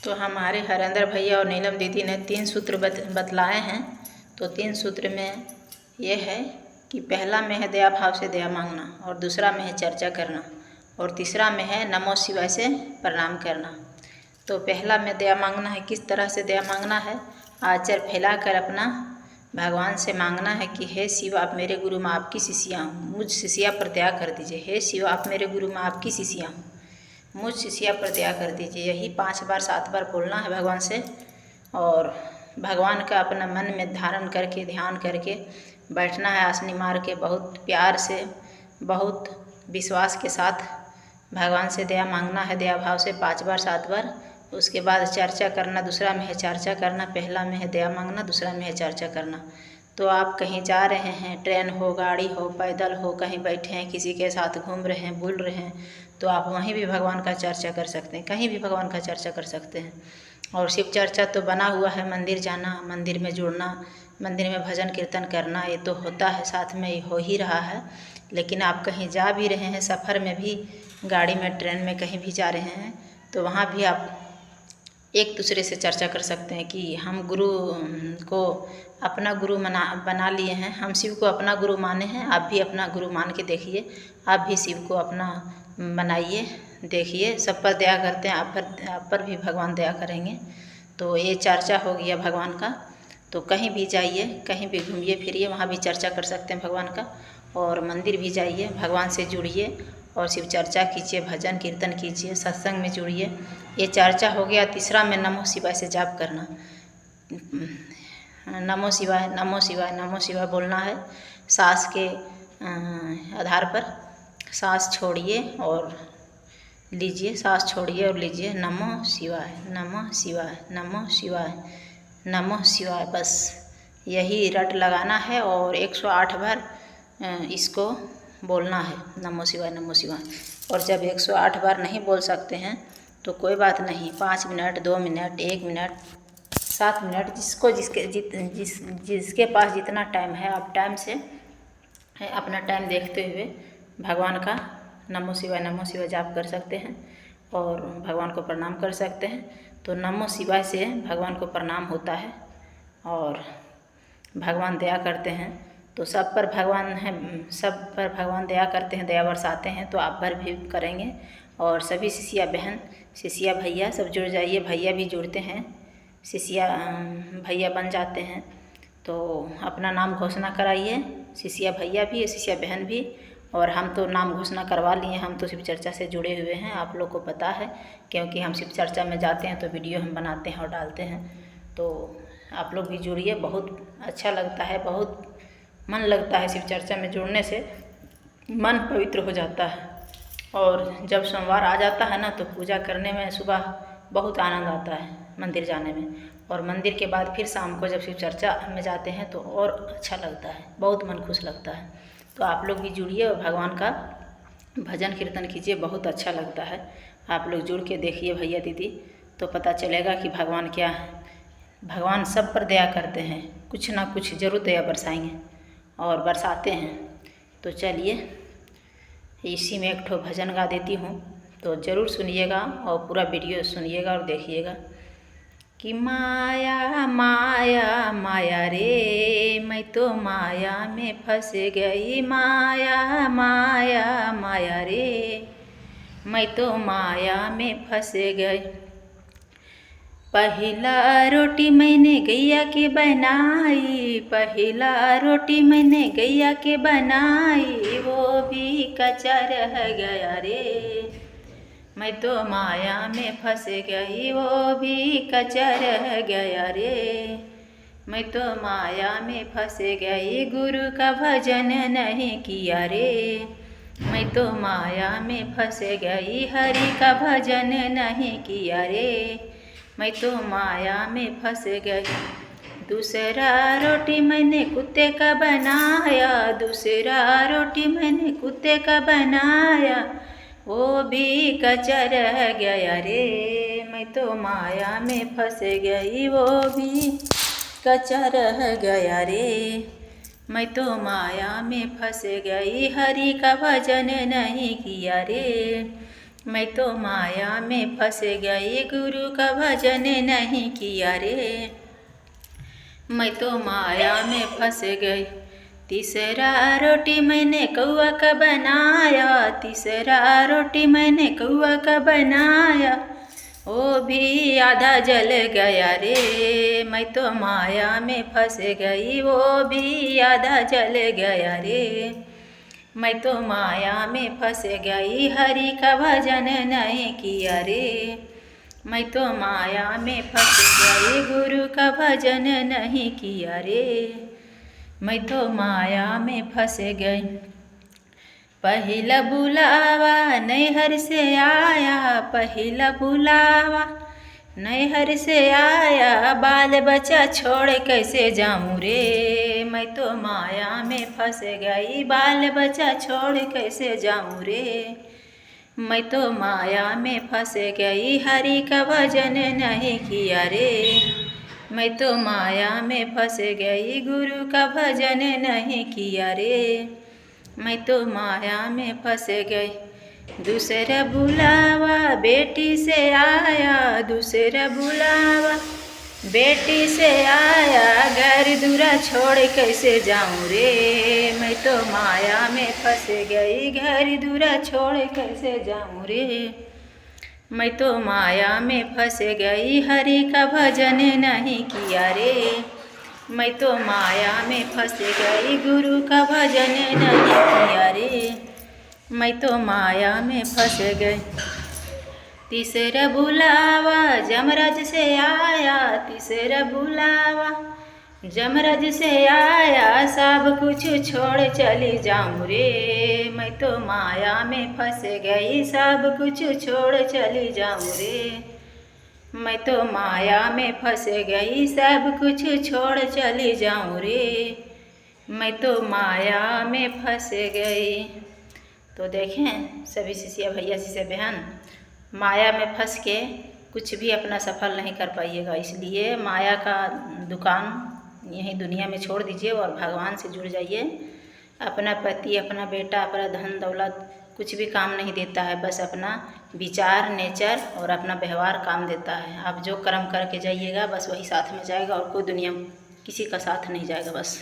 तो हमारे हरेंद्र भैया और नीलम दीदी ने 3 सूत्र बतलाए हैं। तो 3 सूत्र में ये है कि पहला में है दया भाव से दया मांगना, और दूसरा में है चर्चा करना, और तीसरा में है नमो शिवाय से प्रणाम करना। तो पहला में दया मांगना है। किस तरह से दया मांगना है? आचर फैलाकर अपना भगवान से मांगना है कि हे शिव, आप मेरे गुरु माँ आपकी शिष्या हूँ, मुझ शिष्या पर दया कर दीजिए। हे शिव, आप मेरे गुरु माँ आपकी शिष्या हूँ, मुझ शिष्या पर दया कर दीजिए। यही 5 बार 7 बार बोलना है भगवान से, और भगवान का अपना मन में धारण करके ध्यान करके बैठना है आसनी मार के। बहुत प्यार से, बहुत विश्वास के साथ भगवान से दया मांगना है, दया भाव से 5 बार 7 बार। उसके बाद चर्चा करना। दूसरा में है चर्चा करना। पहला में है दया मांगना, दूसरा में है चर्चा करना। तो आप कहीं जा रहे हैं, ट्रेन हो, गाड़ी हो, पैदल हो, कहीं बैठे हैं, किसी के साथ घूम रहे हैं, बोल रहे हैं, तो आप वहीं भी भगवान का चर्चा कर सकते हैं, कहीं भी भगवान का चर्चा कर सकते हैं। और शिव चर्चा तो बना हुआ है, मंदिर जाना, मंदिर में जुड़ना, मंदिर में भजन कीर्तन करना, ये तो होता है, साथ में ये हो ही रहा है। लेकिन आप कहीं जा भी रहे हैं, सफ़र में भी, गाड़ी में, ट्रेन में, कहीं भी जा रहे हैं, तो वहाँ भी आप एक दूसरे से चर्चा कर सकते हैं कि हम गुरु को अपना गुरु बना लिए हैं, हम शिव को अपना गुरु माने हैं। आप भी अपना गुरु मान के देखिए, आप भी शिव को अपना बनाइए, देखिए सब पर दया करते हैं, आप पर भी भगवान दया करेंगे। तो ये चर्चा हो गया भगवान का। तो कहीं भी जाइए, कहीं भी घूमिए फिरिए, वहाँ भी चर्चा कर सकते हैं भगवान का। और मंदिर भी जाइए, भगवान से जुड़िए और शिव चर्चा कीजिए, भजन कीर्तन कीजिए, सत्संग में जुड़िए। ये चर्चा हो गया। तीसरा में नमो शिवाय से जाप करना। नमो शिवाय, नमो शिवाय, नमो शिवाय बोलना है। सांस के आधार पर सांस छोड़िए और लीजिए, सांस छोड़िए और लीजिए। नमो शिवाय, नमो शिवाय, नमो शिवाय, नमो शिवाय। बस यही रट लगाना है और 108 बार इसको बोलना है, नमो शिवाय, नमो शिवाय। और जब 108 बार नहीं बोल सकते हैं तो कोई बात नहीं, 5 मिनट, 2 मिनट, 1 मिनट, 7 मिनट, जिसके पास जितना टाइम है, आप टाइम से अपना टाइम देखते हुए भगवान का नमो शिवाय जाप कर सकते हैं और भगवान को प्रणाम कर सकते हैं। तो नमो शिवाय से भगवान को प्रणाम होता है और भगवान दया करते हैं। तो सब पर भगवान है, सब पर भगवान दया करते हैं, दया बरसाते हैं। तो आप पर भी करेंगे। और सभी शिष्या बहन, शिष्या भैया सब जुड़ जाइए। भैया भी जुड़ते हैं, शिष्या भैया बन जाते हैं। तो अपना नाम घोषणा कराइए, शिष्या भैया भी, शिष्या बहन भी। और हम तो नाम घोषणा करवा लिए, हम तो शिव चर्चा से जुड़े हुए हैं, आप लोग को पता है, क्योंकि हम शिव चर्चा में जाते हैं तो वीडियो हम बनाते हैं और डालते हैं। तो आप लोग भी जुड़िए, बहुत अच्छा लगता है, बहुत मन लगता है। शिव चर्चा में जुड़ने से मन पवित्र हो जाता है। और जब सोमवार आ जाता है ना, तो पूजा करने में सुबह बहुत आनंद आता है, मंदिर जाने में। और मंदिर के बाद फिर शाम को जब शिव चर्चा में जाते हैं तो और अच्छा लगता है, बहुत मन खुश लगता है। तो आप लोग भी जुड़िए और भगवान का भजन कीर्तन कीजिए, बहुत अच्छा लगता है। आप लोग जुड़ के देखिए भैया दीदी, तो पता चलेगा कि भगवान क्या है। भगवान सब पर दया करते हैं, कुछ ना कुछ जरूर दया बरसाएंगे और बरसाते हैं। तो चलिए, इसी में एक ठो भजन गा देती हूँ, तो ज़रूर सुनिएगा और पूरा वीडियो सुनिएगा और देखिएगा। कि माया माया माया रे, मैं तो माया में फंस गई। माया माया माया रे, मैं तो माया में फंस गई। पहला रोटी मैंने गैया के बनाई, पहला रोटी मैंने गैया के बनाई, वो भी कच्चा रह गया रे। मैं तो माया में फंस गई, वो भी कच्चा रह गया रे। मैं तो माया में फंस गई, गुरु का भजन नहीं किया रे। मैं तो माया में फंस गई, हरि का भजन नहीं किया रे। मैं तो माया में फंस गई। दूसरा रोटी मैंने कुत्ते का बनाया, दूसरा रोटी मैंने कुत्ते का बनाया, वो भी कच्चा रह गया रे। मैं तो माया में फंस गई, वो भी कच्चा रह गया रे। मैं तो माया में फंस गई, हरि का भजन नहीं किया रे। मैं तो माया में फंस गई, गुरु का भजन नहीं किया रे। मैं तो माया में फंस गई। तीसरा रोटी मैंने कौआ का बनाया, तीसरा रोटी मैंने कौआ का बनाया, वो भी आधा जल गया रे। मैं तो माया में फंस गई, वो भी आधा जल गया रे। मैं तो माया में फंस गई, हरि का भजन नहीं किया रे। मैं तो माया में फंस गई, गुरु का भजन नहीं किया रे। मैं तो माया में फंस गई। पहला बुलावा नैहर से आया, पहला बुलावा नैहर से आया, बाल बच्चा छोड़ कैसे जाऊँ रे। मैं तो माया में फंस गई, बाल बच्चा छोड़ कैसे जाऊँ रे। मैं तो माया में फंस गई, हरि का भजन नहीं किया रे। मैं तो माया में फंस गई, गुरु का भजन नहीं किया रे। मैं तो माया में फंस गई। दूसरा बुलावा बेटी से आया, दूसरा बुलावा बेटी से आया, घर दूरा छोड़ कैसे जाऊँ रे। मैं तो माया में फंस गई, घर दूरा छोड़ कैसे जाऊँ रे। मैं तो माया में फंस गई, हरि का भजन नहीं किया रे। मैं तो माया में फंस गई, गुरु का भजन नहीं किया रे। मैं तो माया में फंस गई। तीसरा बुलावा जमराज से आया, तीसरा बुलावा जमराज से आया, सब कुछ छोड़ चली जाऊँ रे। मैं तो माया में फंस गई, सब कुछ छोड़ चली जाऊँ रे। मैं तो माया में फंस गई, सब कुछ छोड़ चली जाऊँ रे। मैं तो माया में फंस गई। तो देखें सभी शिष्य भैया शिष्य बहन, माया में फंस के कुछ भी अपना सफल नहीं कर पाइएगा। इसलिए माया का दुकान यहीं दुनिया में छोड़ दीजिए और भगवान से जुड़ जाइए। अपना पति, अपना बेटा, अपना धन दौलत कुछ भी काम नहीं देता है, बस अपना विचार, नेचर और अपना व्यवहार काम देता है। आप जो कर्म करके जाइएगा बस वही साथ में जाएगा, और कोई दुनिया किसी का साथ नहीं जाएगा बस।